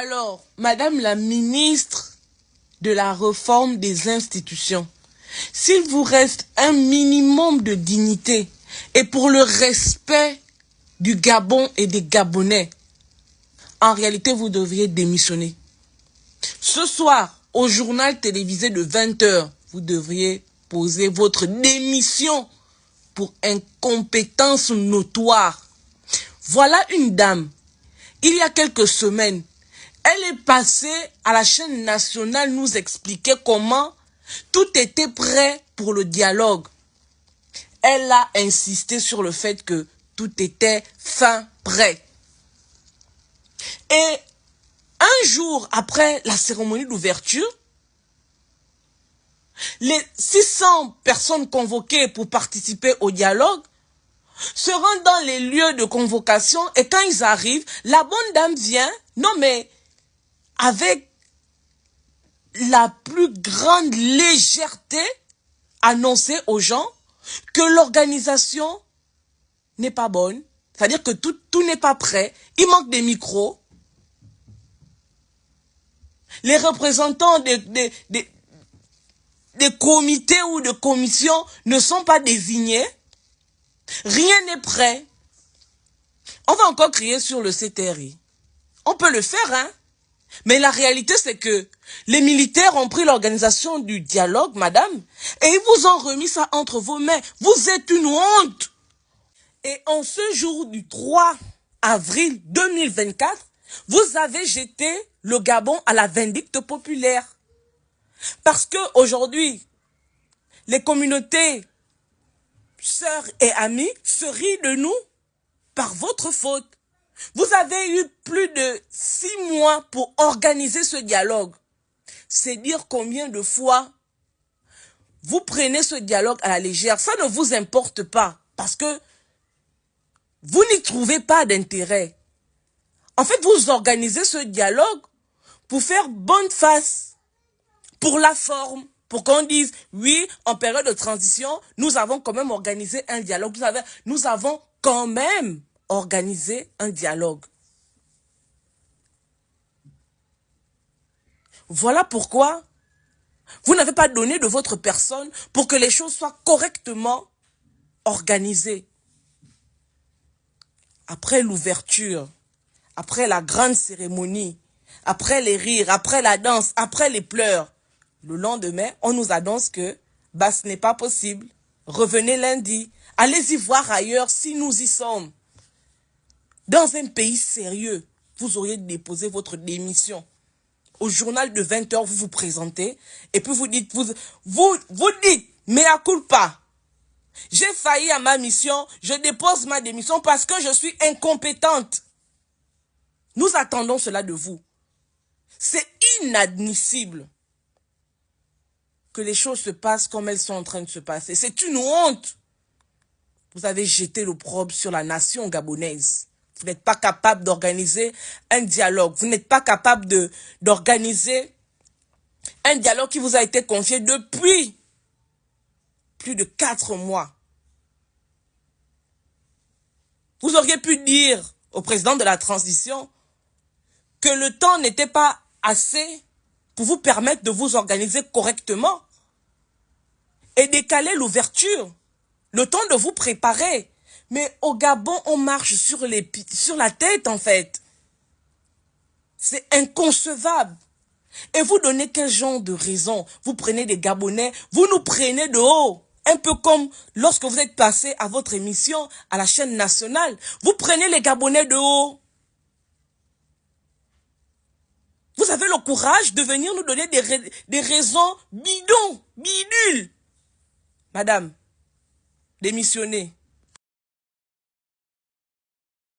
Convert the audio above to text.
Alors, Madame la ministre de la réforme des institutions, s'il vous reste un minimum de dignité et pour le respect du Gabon et des Gabonais, en réalité, vous devriez démissionner. Ce soir, au journal télévisé de 20 h, vous devriez poser votre démission pour incompétence notoire. Voilà une dame, il y a quelques semaines, elle est passée à la chaîne nationale nous expliquer comment tout était prêt pour le dialogue. Elle a insisté sur le fait que tout était fin prêt. Et un jour après la cérémonie d'ouverture, les 600 personnes convoquées pour participer au dialogue se rendent dans les lieux de convocation et quand ils arrivent, la bonne dame vient, non mais avec la plus grande légèreté, annoncer aux gens que l'organisation n'est pas bonne, c'est-à-dire que tout n'est pas prêt, il manque des micros. Les représentants des comités ou de commissions ne sont pas désignés. Rien n'est prêt. On va encore crier sur le CTRI. On peut le faire, hein. Mais la réalité, c'est que les militaires ont pris l'organisation du dialogue, madame, et ils vous ont remis ça entre vos mains. Vous êtes une honte. Et en ce jour du 3 avril 2024, vous avez jeté le Gabon à la vindicte populaire. Parce que aujourd'hui, les communautés, sœurs et amis, se rient de nous par votre faute. Vous avez eu plus de 6 mois pour organiser ce dialogue. C'est dire combien de fois vous prenez ce dialogue à la légère. Ça ne vous importe pas parce que vous n'y trouvez pas d'intérêt. En fait, vous organisez ce dialogue pour faire bonne face, pour la forme, pour qu'on dise, oui, en période de transition, nous avons quand même organisé un dialogue. Nous avons quand même organisé un dialogue. Voilà pourquoi vous n'avez pas donné de votre personne pour que les choses soient correctement organisées. Après l'ouverture, après la grande cérémonie, après les rires, après la danse, après les pleurs, le lendemain, on nous annonce que ce n'est pas possible. Revenez lundi. Allez-y voir ailleurs si nous y sommes. Dans un pays sérieux, vous auriez déposé votre démission. Au journal de 20 h, vous vous présentez et puis vous dites, vous dites, mea culpa. J'ai failli à ma mission, je dépose ma démission parce que je suis incompétente. Nous attendons cela de vous. C'est inadmissible que les choses se passent comme elles sont en train de se passer. C'est une honte. Vous avez jeté l'opprobre sur la nation gabonaise. Vous n'êtes pas capable d'organiser un dialogue. Vous n'êtes pas capable d'organiser un dialogue qui vous a été confié depuis plus de 4 mois. Vous auriez pu dire au président de la transition que le temps n'était pas assez pour vous permettre de vous organiser correctement et décaler l'ouverture, le temps de vous préparer. Mais au Gabon, on marche sur la tête, en fait. C'est inconcevable. Et vous donnez quel genre de raison? Vous prenez des Gabonais, vous nous prenez de haut. Un peu comme lorsque vous êtes passé à votre émission à la chaîne nationale. Vous prenez les Gabonais de haut. Vous avez le courage de venir nous donner des raisons bidons, bidules. Madame, démissionnez.